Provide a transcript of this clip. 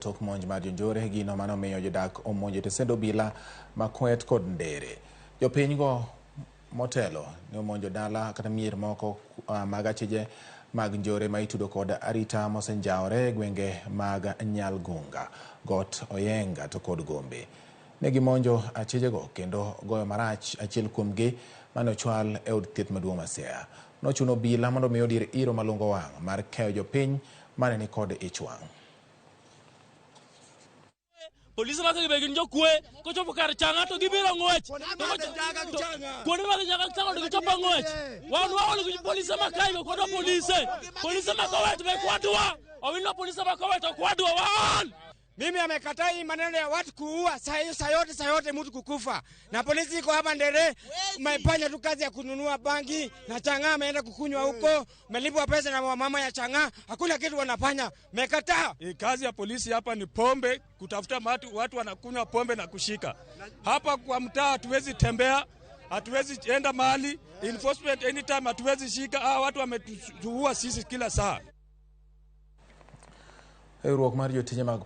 Tok monj mar jonjore gino mano miyo jodak omonjo tesendo bila makwet kod ndere. Jopiny go motelo ne omonjo dala kata mier moko mag achije mag njore ma itudo kod arita mosenjaore gwenge mag Nyalgunga, Got Oyenga to kod Gombe. Ne gimonjo achije go kendo goyo marach achiel kuomgi mane ochwal e od thieth maduong' ma Siaya. Nochuno bila mondo miyo dir iro malungo wang' mar keyo jopiny mane ni kod ich wang'. Polisi ma kagibegi njo kwe ko chopo kar changa to gibiro ngwech kone ma jaga changa to chopo ngwech wanu polisi ma kaigo kodo polisi ma kowet be kwadwa owino polisi ma kowet kwadwa wan. Mimi amekataa hii maneno ya watu kuua saa yote mtu kukufa. Na polisi iko hapa Ndere, maipanya tu kazi ya kununua bangi na changa ameenda kukunywa huko, melipwa pesa na mama ya changa, hakuna kitu wanafanya. Mekataa. Kazi ya polisi hapa ni pombe, kutafuta watu wanakunywa pombe na kushika. Hapa kwa mtaa hatuwezi tembea, hatuwezi enda mahali, enforcement anytime hatuwezi shika. Watu wametuua sisi kila saa. Ruok mar jotije mag